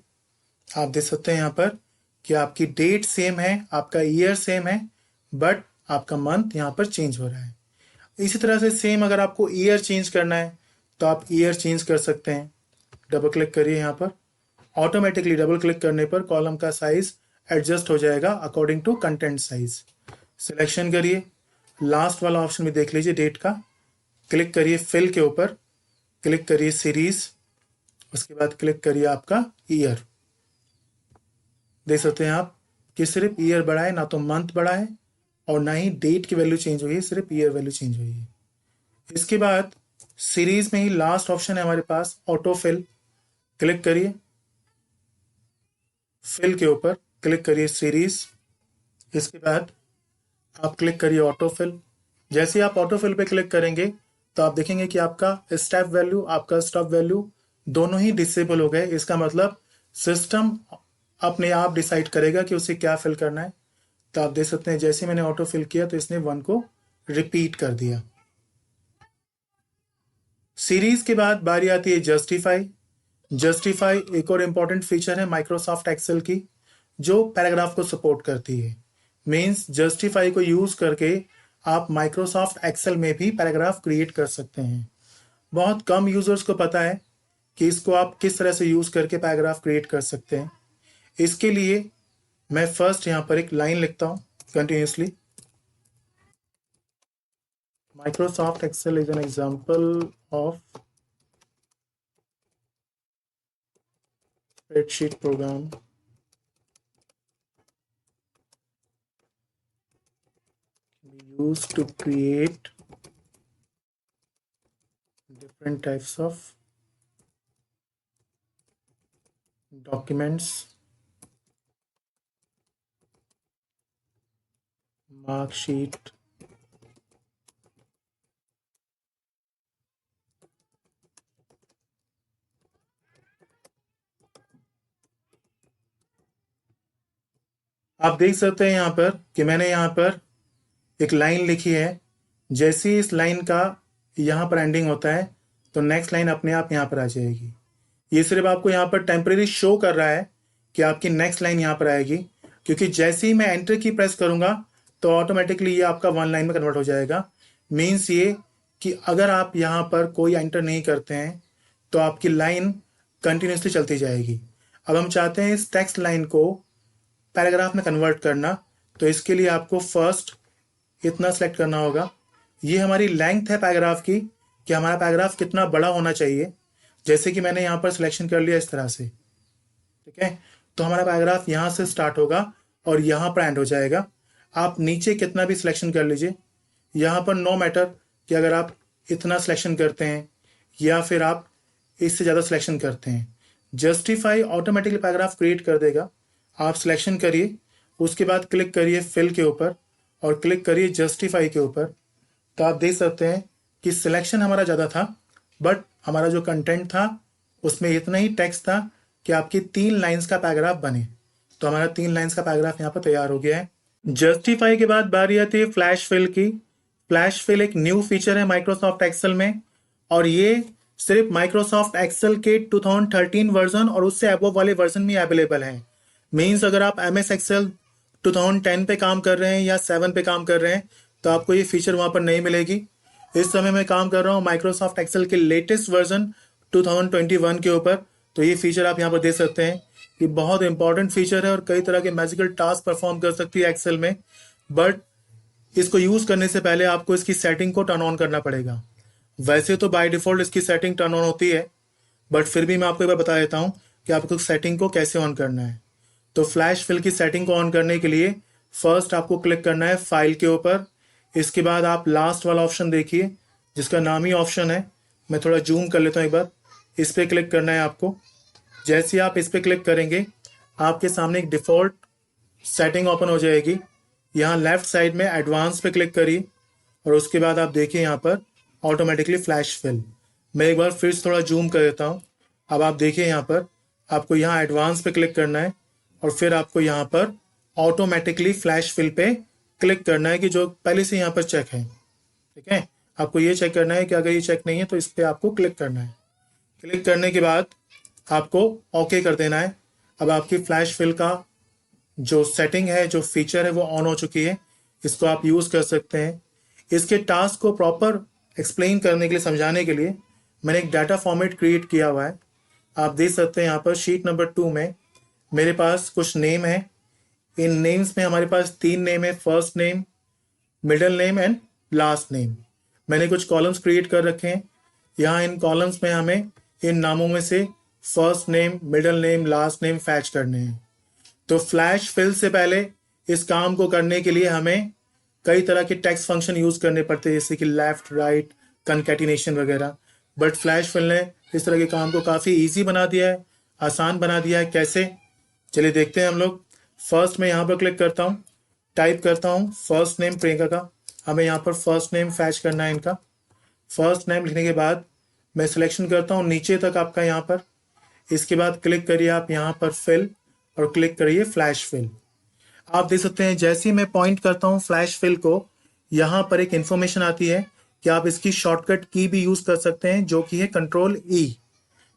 [SPEAKER 1] आप देख सकते हैं यहाँ पर कि आपकी डेट सेम है, आपका ईयर सेम है, बट आपका मंथ यहाँ पर चेंज हो रहा है। इसी तरह से सेम अगर आपको ईयर चेंज करना है तो आप ईयर चेंज कर सकते हैं। डबल क्लिक करिए यहाँ पर, ऑटोमेटिकली डबल क्लिक करने पर कॉलम का साइज एडजस्ट हो जाएगा according to content size. Selection करिए, लास्ट वाला ऑप्शन भी देख लीजिए डेट का, क्लिक करिए फिल के ऊपर, क्लिक करिए सीरीज, उसके बाद क्लिक करिए आपका ईयर। देख सकते हैं आप कि सिर्फ ईयर बढ़ा है, ना तो मंथ बढ़ा है और ना ही डेट की वैल्यू चेंज हुई है, सिर्फ ईयर वैल्यू चेंज हुई है। इसके बाद सीरीज में ही लास्ट ऑप्शन है हमारे पास ऑटो फिल, क्लिक करिए फिल के ऊपर, क्लिक करिए सीरीज, इसके बाद आप क्लिक करिए ऑटो फिल। जैसे आप ऑटो फिल पे क्लिक करेंगे तो आप देखेंगे कि आपका स्टेप वैल्यू, आपका स्टॉप वैल्यू दोनों ही डिसेबल हो गए। इसका मतलब सिस्टम अपने आप डिसाइड करेगा कि उसे क्या फिल करना है। तो आप देख सकते हैं जैसे मैंने ऑटो फिल किया तो इसने 1 को रिपीट कर दिया। सीरीज के बाद बारी आती है जस्टिफाई। जस्टिफाई एक और इंपॉर्टेंट फीचर है माइक्रोसॉफ्ट एक्सेल की, जो पैराग्राफ को सपोर्ट करती है। मींस जस्टिफाई को यूज करके आप माइक्रोसॉफ्ट एक्सेल में भी पैराग्राफ क्रिएट कर सकते हैं। बहुत कम यूजर्स को पता है कि इसको आप किस तरह से यूज करके पैराग्राफ क्रिएट कर सकते हैं। इसके लिए मैं फर्स्ट यहाँ पर एक लाइन लिखता हूँ continuously. Microsoft Excel is an example of spreadsheet program can be used to create different types of documents, mark sheet, आप देख सकते हैं यहाँ पर कि मैंने यहाँ पर एक लाइन लिखी है। जैसे ही इस लाइन का यहाँ पर एंडिंग होता है तो नेक्स्ट लाइन अपने आप यहाँ पर आ जाएगी। ये सिर्फ आपको यहाँ पर टेम्परेरी शो कर रहा है कि आपकी नेक्स्ट लाइन यहाँ पर आएगी, क्योंकि जैसे ही मैं एंटर की प्रेस करूंगा तो ऑटोमेटिकली ये आपका 1 लाइन में कन्वर्ट हो जाएगा। मीन्स ये कि अगर आप यहाँ पर कोई एंटर नहीं करते हैं तो आपकी लाइन कंटिन्यूसली चलती जाएगी। अब हम चाहते हैं इस टेक्स्ट लाइन को पैराग्राफ में कन्वर्ट करना, तो इसके लिए आपको फर्स्ट इतना सेलेक्ट करना होगा। ये हमारी लेंथ है पैराग्राफ की कि हमारा पैराग्राफ कितना बड़ा होना चाहिए। जैसे कि मैंने यहाँ पर सिलेक्शन कर लिया इस तरह से, ठीक है, तो हमारा पैराग्राफ यहाँ से स्टार्ट होगा और यहाँ पर एंड हो जाएगा। आप नीचे कितना भी सिलेक्शन कर लीजिए, यहाँ पर नो मैटर कि अगर आप इतना सिलेक्शन करते हैं या फिर आप इससे ज़्यादा सिलेक्शन करते हैं, जस्टिफाई ऑटोमेटिकली पैराग्राफ क्रिएट कर देगा। आप सिलेक्शन करिए, उसके बाद क्लिक करिए फिल के ऊपर और क्लिक करिए जस्टिफाई के ऊपर। तो आप देख सकते हैं कि सिलेक्शन हमारा ज़्यादा था, बट हमारा जो कंटेंट था उसमें इतना ही टेक्स्ट था कि आपकी 3 लाइंस का पैराग्राफ बने। तो हमारा 3 लाइंस का पैराग्राफ यहाँ पर तैयार हो गया है। जस्टिफाई के बाद बारी आती है फ्लैश फिल की। फ्लैश फिल एक न्यू फीचर है माइक्रोसॉफ्ट एक्सेल में, और ये सिर्फ माइक्रोसॉफ्ट एक्सेल के 2013 वर्जन और उससे अबव वाले वर्जन में अवेलेबल है। मीन्स अगर आप MS एक्सेल 2010 पे काम कर रहे हैं या 7 पे काम कर रहे हैं तो आपको ये फीचर वहां पर नहीं मिलेगी। इस समय मैं काम कर रहा हूँ माइक्रोसॉफ्ट एक्सेल के लेटेस्ट वर्जन 2021 के ऊपर, तो ये फीचर आप यहाँ पर देख सकते हैं। ये बहुत इंपॉर्टेंट फीचर है और कई तरह के मैजिकल टास्क परफॉर्म कर सकती है एक्सेल में, बट इसको यूज करने से पहले आपको इसकी सेटिंग को टर्न ऑन करना पड़ेगा। वैसे तो बाय डिफॉल्ट इसकी सेटिंग टर्न ऑन होती है, बट फिर भी मैं आपको एक बार बता देता हूँ कि आपको सेटिंग को कैसे ऑन करना है। तो फ्लैश फिल की सेटिंग को ऑन करने के लिए फर्स्ट आपको क्लिक करना है फाइल के ऊपर। इसके बाद आप लास्ट वाला ऑप्शन देखिए जिसका नाम ही ऑप्शन है। मैं थोड़ा जूम कर लेता हूँ एक बार। इस पर क्लिक करना है आपको। जैसे ही आप इस पर क्लिक करेंगे आपके सामने एक डिफ़ॉल्ट सेटिंग ओपन हो जाएगी। यहाँ लेफ्ट साइड में एडवांस पे क्लिक करिए और उसके बाद आप देखिए यहाँ पर ऑटोमेटिकली फ्लैश फिल। मैं एक बार फिर से थोड़ा जूम कर देता हूँ। अब आप देखिए यहाँ पर आपको यहाँ एडवांस पे क्लिक करना है और फिर आपको यहाँ पर ऑटोमेटिकली फ्लैश फिल पे क्लिक करना है कि जो पहले से यहाँ पर चेक है। ठीक है, आपको ये चेक करना है कि अगर ये चेक नहीं है तो इस पर आपको क्लिक करना है। क्लिक करने के बाद आपको ओके कर देना है। अब आपकी फ्लैश फिल का जो सेटिंग है, जो फीचर है, वो ऑन हो चुकी है। इसको आप यूज़ कर सकते हैं। इसके टास्क को प्रॉपर एक्सप्लेन करने के लिए, समझाने के लिए मैंने एक डाटा फॉर्मेट क्रिएट किया हुआ है। आप देख सकते हैं यहाँ पर शीट नंबर 2 में मेरे पास कुछ नेम है। इन नेम्स में हमारे पास 3 नेम है, first name, middle name and last name. मैंने कुछ कॉलम्स क्रिएट कर रखे हैं। यहाँ इन कॉलम्स में हमें इन नामों में से first name, middle name, last name fetch करने हैं। तो फ्लैश फिल से पहले इस काम को करने के लिए हमें कई तरह के टेक्स्ट फंक्शन यूज करने पड़ते हैं, जैसे कि लेफ्ट, राइट, कंकैटिनेशन वगैरह। बट फ्लैश फिल ने इस तरह के काम को काफ़ी इजी बना दिया है, आसान बना दिया है। कैसे, चलिए देखते हैं हम लोग। फर्स्ट में यहाँ पर क्लिक करता हूँ, टाइप करता हूँ फर्स्ट नेम प्रियंका का। हमें यहाँ पर फर्स्ट नेम फैच करना है इनका। फर्स्ट नेम लिखने के बाद मैं सिलेक्शन करता हूँ नीचे तक आपका यहाँ पर। इसके बाद क्लिक करिए आप यहाँ पर फिल और क्लिक करिए फ्लैश फिल। आप देख सकते हैं जैसे ही मैं पॉइंट करता हूँ फ्लैश फिल को, यहाँ पर एक इंफॉर्मेशन आती है कि आप इसकी शॉर्टकट की भी यूज कर सकते हैं, जो कि है कंट्रोल ई।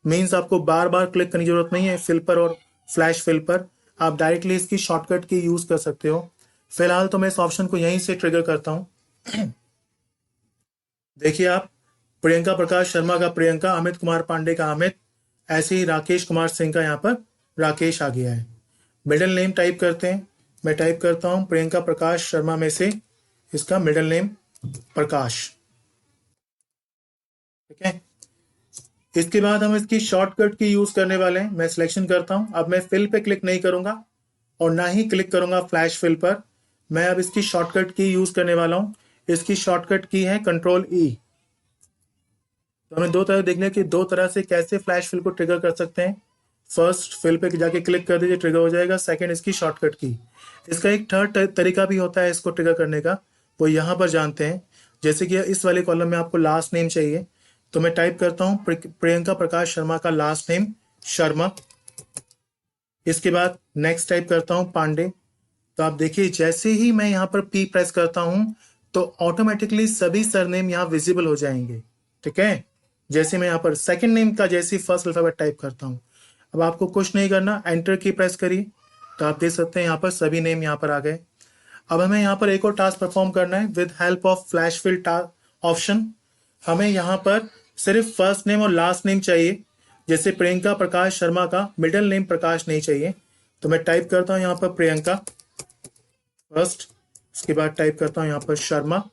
[SPEAKER 1] मीन्स आपको बार बार क्लिक करने की जरूरत नहीं है फिल पर और फ्लैश फिल पर। आप डायरेक्टली इसकी शॉर्टकट की यूज कर सकते हो। फिलहाल तो मैं इस ऑप्शन को यहीं से ट्रिगर करता हूँ। देखिए आप, प्रियंका प्रकाश शर्मा का प्रियंका, अमित कुमार पांडे का अमित, ऐसे ही राकेश कुमार सिंह का यहाँ पर राकेश आ गया है। मिडिल नेम टाइप करते हैं। मैं टाइप करता हूँ प्रियंका प्रकाश शर्मा में से इसका मिडिल नेम प्रकाश। ठीक है, इसके बाद हम इसकी शॉर्टकट की यूज करने वाले हैं। मैं सिलेक्शन करता हूं। अब मैं फिल पे क्लिक नहीं करूंगा और ना ही क्लिक करूंगा फ्लैश फिल पर। मैं अब इसकी शॉर्टकट की यूज करने वाला हूं। इसकी शॉर्टकट की है कंट्रोल ई। तो हमें दो तरह देखने की, दो तरह से कैसे फ्लैश फिल को ट्रिगर कर सकते हैं। फर्स्ट फिल पे जाके क्लिक कर दीजिए, ट्रिगर हो जाएगा। सेकंड इसकी शॉर्टकट की। इसका एक थर्ड तरीका भी होता है इसको ट्रिगर करने का, वो यहाँ पर जानते हैं। जैसे कि इस वाले कॉलम में आपको लास्ट नेम चाहिए, तो मैं टाइप करता हूं प्रियंका प्रकाश शर्मा का लास्ट नेम शर्मा। इसके बाद नेक्स्ट टाइप करता हूं पांडे। तो आप देखिए जैसे ही मैं यहाँ पर पी प्रेस करता हूं तो ऑटोमेटिकली सभी सरनेम यहाँ विजिबल हो जाएंगे। ठीक है, जैसे मैं यहाँ पर सेकंड नेम का जैसे फर्स्ट अल्फाबेट टाइप करता हूँ। अब आपको कुछ नहीं करना, एंटर की प्रेस करिए तो आप देख सकते हैं यहाँ पर सभी नेम यहाँ पर आ गए। अब हमें यहाँ पर एक और टास्क परफॉर्म करना है with help of flash fill option. हमें यहाँ पर सिर्फ फर्स्ट नेम और लास्ट नेम चाहिए। जैसे प्रियंका प्रकाश शर्मा का मिडिल नेम प्रकाश नहीं चाहिए, तो मैं टाइप करता हूँ यहाँ पर प्रियंका फर्स्ट, उसके बाद टाइप करता हूँ यहाँ पर शर्मा,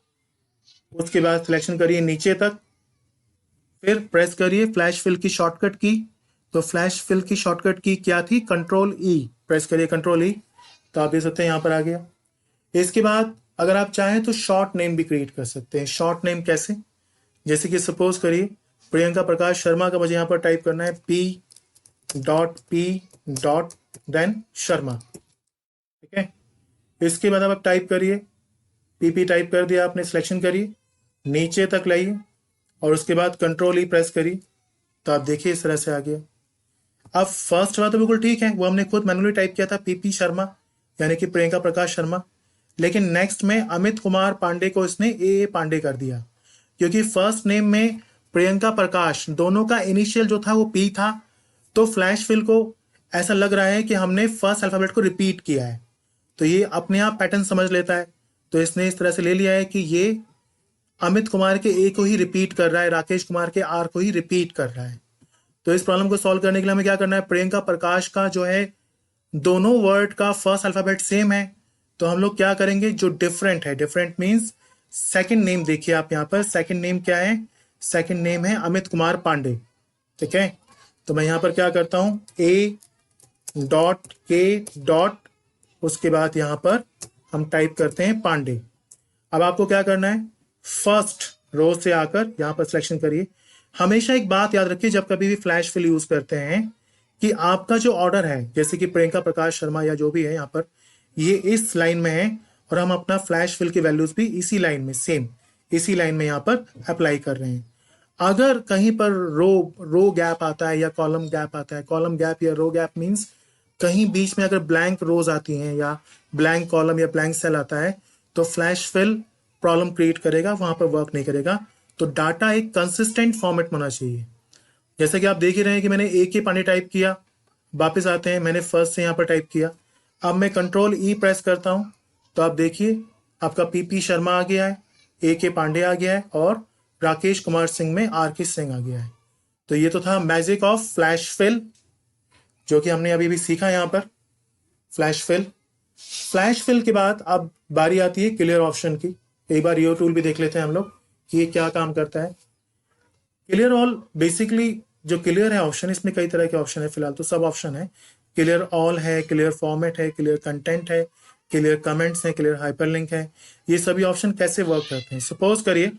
[SPEAKER 1] उसके बाद सिलेक्शन करिए नीचे तक, फिर प्रेस करिए फ्लैश फिल की शॉर्टकट की। तो फ्लैश फिल की शॉर्टकट की क्या थी, कंट्रोल ई। प्रेस करिए कंट्रोल ई, तो आप देख सकते हैं यहाँ पर आ गया। इसके बाद अगर आप चाहें तो शॉर्ट नेम भी क्रिएट कर सकते हैं। शॉर्ट नेम कैसे, जैसे कि सपोज करिए प्रियंका प्रकाश शर्मा का मुझे यहाँ पर टाइप करना है P.P. देन शर्मा। ठीक है, इसके बाद अब आप टाइप करिए PP टाइप कर दिया आपने, सिलेक्शन करिए नीचे तक लाइए और उसके बाद कंट्रोल ई प्रेस करिए, तो आप देखिए इस तरह से आ गया। अब फर्स्ट वाला तो बिल्कुल ठीक है, वो हमने खुद मैनुअली टाइप किया था PP शर्मा, यानी कि प्रियंका प्रकाश शर्मा। लेकिन नेक्स्ट में अमित कुमार पांडे को इसने ए पांडे कर दिया, क्योंकि फर्स्ट नेम में प्रियंका प्रकाश दोनों का इनिशियल जो था वो पी था। तो फ्लैश फिल को ऐसा लग रहा है कि हमने फर्स्ट अल्फाबेट को रिपीट किया है, तो ये अपने आप पैटर्न समझ लेता है। तो इसने इस तरह से ले लिया है कि ये अमित कुमार के ए को ही रिपीट कर रहा है, राकेश कुमार के आर को ही रिपीट कर रहा है। तो इस प्रॉब्लम को सॉल्व करने के लिए हमें क्या करना है, प्रियंका प्रकाश का जो है दोनों वर्ड का फर्स्ट अल्फाबेट सेम है, तो हम लोग क्या करेंगे, जो डिफरेंट है, डिफरेंट मीन्स सेकंड नेम। देखिए आप यहाँ पर सेकंड नेम क्या है, सेकंड नेम है अमित कुमार पांडे। ठीक है, तो मैं यहाँ पर क्या करता हूँ A.K. उसके बाद यहाँ पर हम टाइप करते हैं पांडे। अब आपको क्या करना है, फर्स्ट रो से आकर यहाँ पर सिलेक्शन करिए। हमेशा एक बात याद रखिए जब कभी भी फ्लैश फिल यूज करते हैं कि आपका जो ऑर्डर है, जैसे कि प्रियंका प्रकाश शर्मा या जो भी है यहाँ पर, ये इस लाइन में है और हम अपना फ्लैश फिल की वैल्यूज भी इसी लाइन में सेम इसी लाइन में यहाँ पर अप्लाई कर रहे हैं। अगर कहीं पर रो गैप आता है या कॉलम गैप आता है, कॉलम गैप या रो गैप मीन्स कहीं बीच में अगर ब्लैंक रोज आती हैं या ब्लैंक कॉलम या ब्लैंक सेल आता है तो फ्लैश फिल प्रॉब्लम क्रिएट करेगा, वहां पर वर्क नहीं करेगा। तो डाटा एक कंसिस्टेंट फॉर्मेट में होना चाहिए। जैसे कि आप देख ही रहे हैं कि मैंने एक ही पांडे टाइप किया, वापस आते हैं, मैंने फर्स्ट से यहाँ पर टाइप किया, अब मैं कंट्रोल ई प्रेस करता हूं तो आप देखिए आपका पीपी शर्मा आ गया है, ए के पांडे आ गया है और राकेश कुमार सिंह में आर के सिंह आ गया है। तो ये तो था मैजिक ऑफ फ्लैश फिल जो कि हमने अभी भी सीखा यहाँ पर फ्लैश फिल। फ्लैश फिल के बाद अब बारी आती है क्लियर ऑप्शन की। एक बार यो टूल भी देख लेते हैं हम लोग कि ये क्या काम करता है। क्लियर ऑल बेसिकली जो क्लियर है ऑप्शन, इसमें कई तरह के ऑप्शन है, फिलहाल तो सब ऑप्शन है। क्लियर ऑल है, क्लियर फॉर्मेट है, क्लियर कंटेंट है, क्लियर कमेंट्स है, क्लियर हाइपरलिंक है। ये सभी ऑप्शन कैसे वर्क करते हैं? सपोज करिए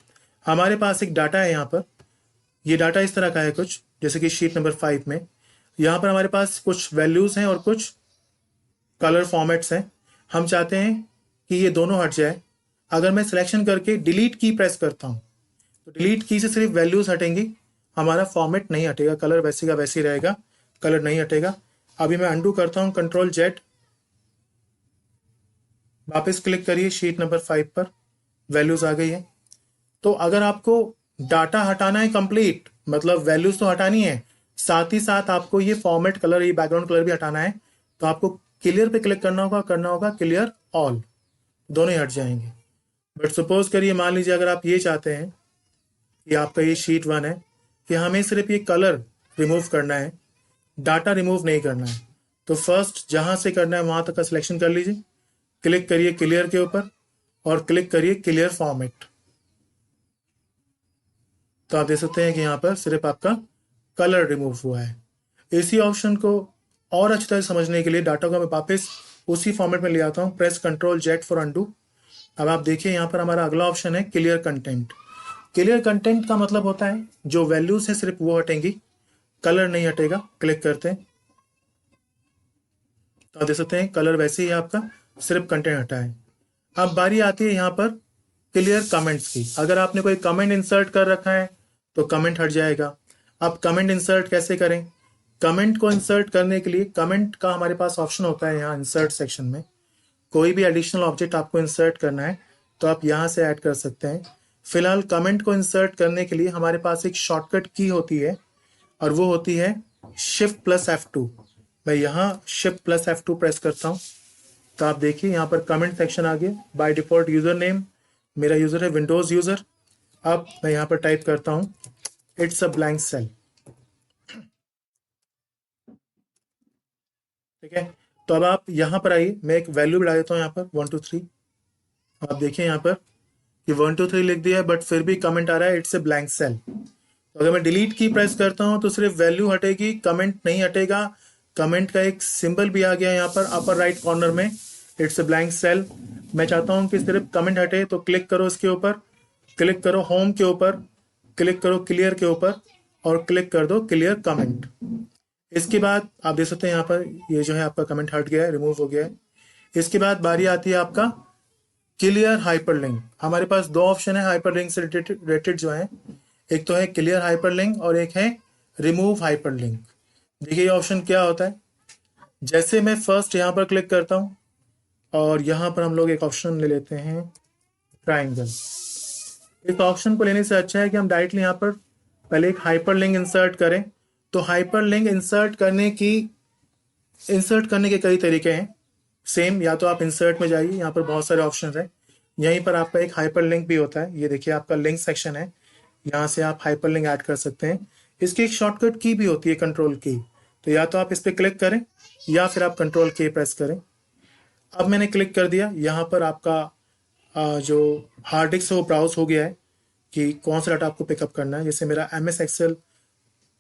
[SPEAKER 1] हमारे पास एक डाटा है यहाँ पर, ये डाटा इस तरह का है कुछ, जैसे कि शीट नंबर 5 में यहाँ पर हमारे पास कुछ वैल्यूज हैं और कुछ कलर फॉर्मेट्स हैं। हम चाहते हैं कि ये दोनों हट जाए। अगर मैं सिलेक्शन करके डिलीट की प्रेस करता हूँ तो डिलीट की से सिर्फ वैल्यूज हटेंगी, हमारा फॉर्मेट नहीं हटेगा, कलर वैसे का वैसे ही रहेगा, कलर नहीं हटेगा। अभी मैं अंडू करता हूँ, कंट्रोल जेड, वापस क्लिक करिए शीट नंबर 5 पर, वैल्यूज आ गई है। तो अगर आपको डाटा हटाना है कंप्लीट, मतलब वैल्यूज तो हटानी है, साथ ही साथ आपको ये फॉर्मेट कलर, ये बैकग्राउंड कलर भी हटाना है, तो आपको क्लियर पे क्लिक करना होगा क्लियर ऑल, दोनों ही हट जाएंगे। बट सपोज करिए मान लीजिए अगर आप ये चाहते हैं कि आपका ये शीट 1 है कि हमें सिर्फ ये कलर रिमूव करना है, डाटा रिमूव नहीं करना है, तो फर्स्ट जहां से करना है वहां तक का सिलेक्शन कर लीजिए, क्लिक करिए क्लियर के ऊपर और क्लिक करिए क्लियर फॉर्मेट। तो आप देख सकते हैं कि यहाँ पर सिर्फ आपका कलर रिमूव हुआ है। इसी ऑप्शन को और अच्छी तरह समझने के लिए डाटा को मैं वापस उसी फॉर्मेट में ले आता हूँ, press control Z for undo. अब आप देखिए यहाँ पर हमारा अगला ऑप्शन है क्लियर कंटेंट। क्लियर कंटेंट का मतलब होता है जो वैल्यूज है सिर्फ वो हटेंगी, कलर नहीं हटेगा। क्लिक करते हैं तो आप देख सकते हैं कलर वैसे ही आपका, सिर्फ कंटेंट हटा है। अब बारी आती है यहाँ पर क्लियर कमेंट्स की। अगर आपने कोई कमेंट इंसर्ट कर रखा है तो कमेंट हट जाएगा। अब कमेंट इंसर्ट कैसे करें? कमेंट को इंसर्ट करने के लिए कमेंट का हमारे पास ऑप्शन होता है यहाँ इंसर्ट सेक्शन में। कोई भी एडिशनल ऑब्जेक्ट आपको इंसर्ट करना है तो आप यहाँ से ऐड कर सकते हैं। फिलहाल कमेंट को इंसर्ट करने के लिए हमारे पास एक शॉर्टकट की होती है और वो होती है शिफ्ट प्लस F2। मैं यहाँ शिफ्ट प्लस F2 प्रेस करता हूँ तो आप देखिए यहाँ पर कमेंट सेक्शन आ गया। बाय डिफॉल्ट यूजर नेम मेरा यूजर है विंडोज यूजर। अब मैं यहाँ पर टाइप करता हूँ इट्स अ ब्लैंक सेल, ठीक है। तो अब आप यहाँ पर आइए, मैं एक वैल्यू बढ़ा देता हूँ यहाँ पर 1 2 3। आप देखिए यहाँ पर कि 1 2 3 लिख दिया है बट फिर भी कमेंट आ रहा है इट्स ए ब्लैंक सेल। तो अगर मैं डिलीट की प्रेस करता हूँ तो सिर्फ वैल्यू हटेगी, कमेंट नहीं हटेगा। कमेंट का एक सिंबल भी आ गया यहाँ पर अपर राइट कॉर्नर में, इट्स ए ब्लैंक सेल। मैं चाहता हूँ कि सिर्फ कमेंट हटे तो क्लिक करो इसके ऊपर, क्लिक करो होम के ऊपर, क्लिक करो क्लियर के ऊपर और क्लिक कर दो क्लियर कमेंट। इसके बाद आप देख सकते हैं यहाँ पर ये जो है आपका कमेंट हट गया है, रिमूव हो गया है। इसके बाद बारी आती है आपका क्लियर हाइपरलिंक। हमारे पास दो ऑप्शन है हाइपरलिंक से रिलेटेड जो है, एक तो है क्लियर हाइपरलिंक और एक है रिमूव हाइपरलिंक। देखिए ये ऑप्शन क्या होता है। जैसे मैं फर्स्ट यहाँ पर क्लिक करता हूँ और यहाँ पर हम लोग एक ऑप्शन ले लेते हैं ट्राइंगल। इस ऑप्शन को लेने से अच्छा है कि हम डायरेक्टली यहाँ पर पहले एक हाइपरलिंक इंसर्ट करें। तो हाइपरलिंक इंसर्ट करने के कई तरीके हैं सेम। या तो आप इंसर्ट में जाइए, यहाँ पर बहुत सारे ऑप्शन है, यहीं पर आपका एक हाइपरलिंक भी होता है। ये देखिए आपका लिंक सेक्शन है, यहाँ से आप हाइपरलिंक ऐड कर सकते हैं। इसकी एक शॉर्टकट की भी होती है कंट्रोल की, तो या तो आप इस पर क्लिक करें या फिर आप कंट्रोल की प्रेस करें। अब मैंने क्लिक कर दिया, यहाँ पर आपका जो हार्ड डिस्क है वो ब्राउज हो गया है कि कौन सा डाटा आपको पिकअप करना है। जैसे मेरा MS Excel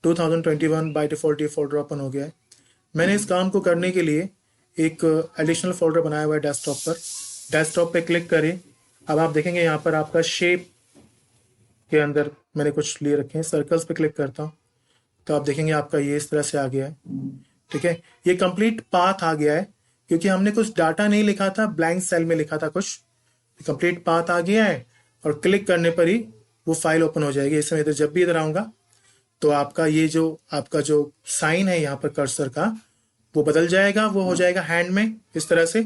[SPEAKER 1] 2021 बाय डिफॉल्ट ये फोल्डर ओपन हो गया है। मैंने इस काम को करने के लिए एक एडिशनल फोल्डर बनाया हुआ है डेस्कटॉप पर। डेस्कटॉप पे क्लिक करिए। अब आप देखेंगे यहाँ पर आपका शेप के अंदर मैंने कुछ लिए रखे हैं। सर्कल्स पे क्लिक करता हूँ तो आप देखेंगे आपका ये इस तरह से आ गया है, ठीक है। ये कंप्लीट पाथ आ गया है क्योंकि हमने कुछ डाटा नहीं लिखा था, ब्लैंक सेल में लिखा था कुछ, कंप्लीट पाथ आ गया है और क्लिक करने पर ही वो फाइल ओपन हो जाएगी। इस समय इधर जब भी इधर आऊंगा तो आपका जो साइन है यहाँ पर कर्सर का वो बदल जाएगा, वो हो जाएगा हैंड में इस तरह से।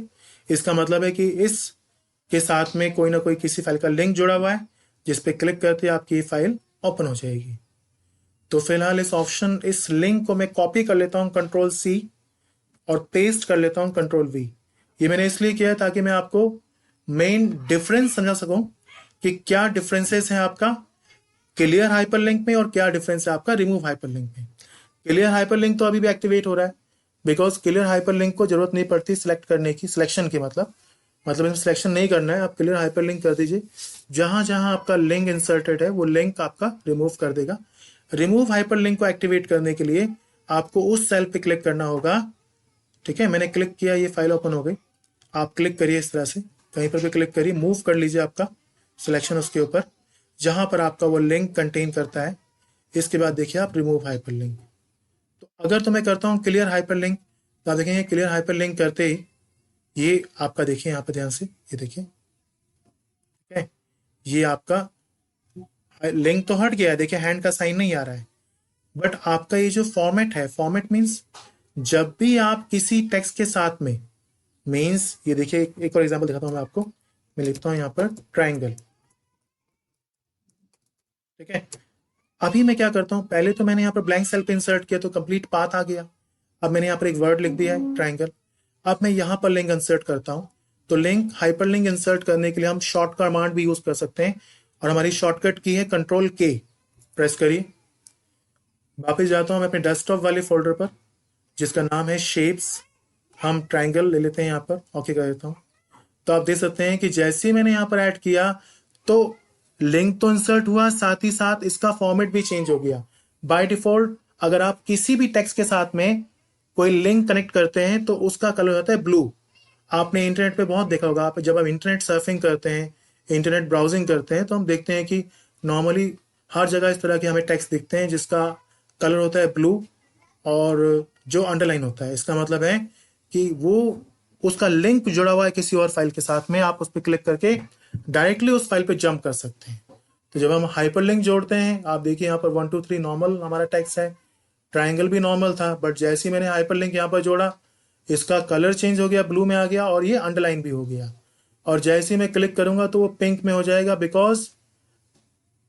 [SPEAKER 1] इसका मतलब है कि इस के साथ में कोई ना कोई किसी फाइल का लिंक जुड़ा हुआ है, जिस पे क्लिक करते आपकी फाइल ओपन हो जाएगी। तो फिलहाल इस लिंक को मैं कॉपी कर लेता हूँ कंट्रोल C और पेस्ट कर लेता हूँ कंट्रोल V। ये मैंने इसलिए किया है ताकि मैं आपको मेन डिफरेंस समझा सकूं कि क्या डिफरेंसेस हैं आपका क्लियर हाइपरलिंक में और क्या डिफरेंस है आपका रिमूव हाइपरलिंक में। क्लियर हाइपरलिंक तो अभी भी एक्टिवेट हो रहा है, बिकॉज क्लियर हाइपरलिंक को जरूरत नहीं पड़ती सिलेक्ट करने की, सिलेक्शन की मतलब इसमें सिलेक्शन नहीं करना है, आप क्लियर हाइपरलिंक कर दीजिए। जहां जहां आपका लिंक इंसर्टेड है वो लिंक आपका रिमूव कर देगा। रिमूव हाइपरलिंक को एक्टिवेट करने के लिए आपको उस सेल पे क्लिक करना होगा। ठीक है, मैंने क्लिक किया, ये फाइल ओपन हो गई। आप क्लिक करिए इस तरह से, कहीं पर भी क्लिक करिए, मूव कर लीजिए आपका सिलेक्शन उसके ऊपर जहां पर आपका वो लिंक कंटेन करता है। इसके बाद देखिए आप रिमूव हाइपरलिंक। तो अगर तो मैं करता हूँ क्लियर हाइपरलिंक, तो आप देखेंगे क्लियर हाइपरलिंक करते ही ये आपका देखिए यहाँ पर ध्यान से, ये देखिए, ठीक है, ये आपका लिंक तो हट गया है, देखिए हैंड का साइन नहीं आ रहा है। बट आपका ये जो फॉर्मेट है, फॉर्मेट मीन्स जब भी आप किसी टेक्स्ट के साथ में, मीन्स ये देखिए एक और एग्जांपल दिखाता हूं मैं आपको। मैं लिखता हूं यहाँ पर ट्राइंगल। ठीक है, अभी मैं क्या करता हूं, पहले तो मैंने यहाँ पर ब्लैंक सेल पे इंसर्ट किया तो कंप्लीट पाथ आ गया। अब मैंने यहाँ पर एक वर्ड लिख दिया है ट्राइंगल। अब मैं यहाँ पर लिंक इंसर्ट करता हूं। तो लिंक हाइपरलिंक इंसर्ट करने के लिए हम शॉर्ट कमांड भी यूज कर सकते हैं, और हमारी शॉर्टकट की है कंट्रोल K। प्रेस करिए, वापस जाता हूं मैं अपने डेस्कटॉप वाले फोल्डर पर जिसका नाम है शेप्स। हम ट्राइंगल ले लेते हैं, यहाँ पर ओके कर देता हूँ। तो आप देख सकते हैं कि जैसे ही मैंने यहाँ पर ऐड किया तो लिंक तो इंसर्ट हुआ, साथ ही साथ इसका फॉर्मेट भी चेंज हो गया। बाय डिफॉल्ट अगर आप किसी भी टेक्स्ट के साथ में कोई लिंक कनेक्ट करते हैं तो उसका कलर होता है ब्लू। आपने इंटरनेट पे बहुत देखा होगा, आप जब आप इंटरनेट सर्फिंग करते हैं, इंटरनेट ब्राउजिंग करते हैं, तो हम देखते हैं कि नॉर्मली हर जगह इस तरह के हमें टेक्स्ट दिखते हैं जिसका कलर होता है ब्लू और जो अंडरलाइन होता है। इसका मतलब है कि वो उसका लिंक जुड़ा हुआ है किसी और फाइल के साथ में, आप उस पर क्लिक करके डायरेक्टली उस फाइल पे जंप कर सकते हैं। तो जब हम हाइपरलिंक जोड़ते हैं, आप देखिए यहाँ पर 1 2 3 नॉर्मल हमारा टेक्स्ट है, ट्राइंगल भी नॉर्मल था, बट जैसे ही मैंने हाइपरलिंक यहाँ पर जोड़ा इसका कलर चेंज हो गया, ब्लू में आ गया और ये अंडरलाइन भी हो गया। और जैसे ही मैं क्लिक करूंगा तो वो पिंक में हो जाएगा। बिकॉज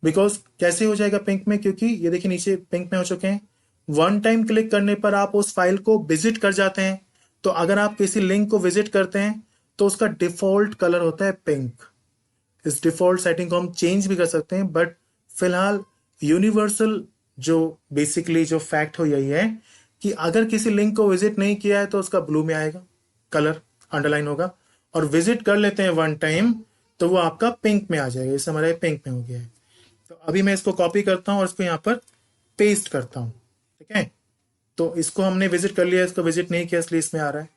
[SPEAKER 1] बिकॉज कैसे हो जाएगा पिंक में, क्योंकि ये देखिए नीचे पिंक में हो चुके हैं। वन टाइम क्लिक करने पर आप उस फाइल को विजिट कर जाते हैं। तो अगर आप किसी लिंक को विजिट करते हैं तो उसका डिफॉल्ट कलर होता है पिंक। इस डिफॉल्ट सेटिंग को हम चेंज भी कर सकते हैं, बट फिलहाल यूनिवर्सल जो बेसिकली जो फैक्ट हो यही है कि अगर किसी लिंक को विजिट नहीं किया है तो उसका ब्लू में आएगा, कलर अंडरलाइन होगा, और विजिट कर लेते हैं वन टाइम तो वो आपका पिंक में आ जाएगा। इस हमारा पिंक में हो गया है। तो अभी मैं इसको कॉपी करता हूँ और इसको यहाँ पर पेस्ट करता हूँ। ठीक है, तो इसको हमने विजिट कर लिया, इसको विजिट नहीं किया इसलिए इसमें आ रहा है।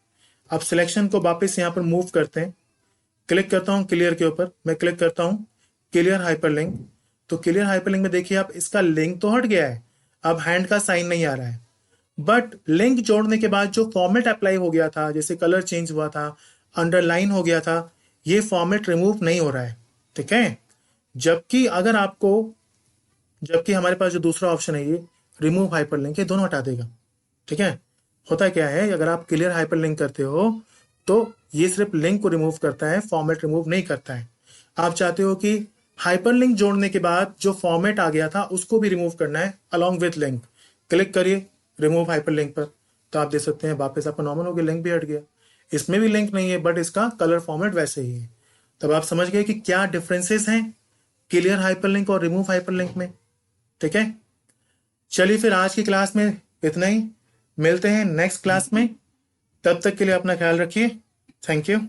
[SPEAKER 1] अब सिलेक्शन को वापस यहाँ पर मूव करते हैं, क्लिक करता हूँ क्लियर के ऊपर, मैं क्लिक करता हूँ क्लियर हाइपरलिंक। तो क्लियर हाइपरलिंक में देखिए आप इसका लिंक तो हट गया है, अब हैंड का साइन नहीं आ रहा है, बट लिंक जोड़ने के बाद जो फॉर्मेट अप्लाई हो गया था, जैसे कलर चेंज हुआ था, अंडरलाइन हो गया था, ये फॉर्मेट रिमूव नहीं हो रहा है। ठीक है, जबकि अगर आपको जबकि हमारे पास जो दूसरा ऑप्शन है ये रिमूव हाइपरलिंक, ये दोनों हटा देगा। ठीक है, होता क्या है अगर आप क्लियर हाइपरलिंक करते हो तो ये सिर्फ लिंक को रिमूव करता है, फॉर्मेट रिमूव नहीं करता है। आप चाहते हो कि हाइपरलिंक जोड़ने के बाद जो फॉर्मेट आ गया था उसको भी रिमूव करना है अलॉन्ग विथ लिंक, क्लिक करिए रिमूव हाइपरलिंक पर। तो आप देख सकते हैं वापस आपका नॉर्मल हो गया, लिंक भी हट गया। इसमें भी लिंक नहीं है बट इसका कलर फॉर्मेट वैसे ही है। तब आप समझ गए कि क्या डिफरेंसेस हैं क्लियर हाइपरलिंक और रिमूव हाइपरलिंक में। ठीक है, चलिए फिर आज की क्लास में इतना ही, मिलते हैं नेक्स्ट क्लास में। तब तक के लिए अपना ख्याल रखिए। Thank you.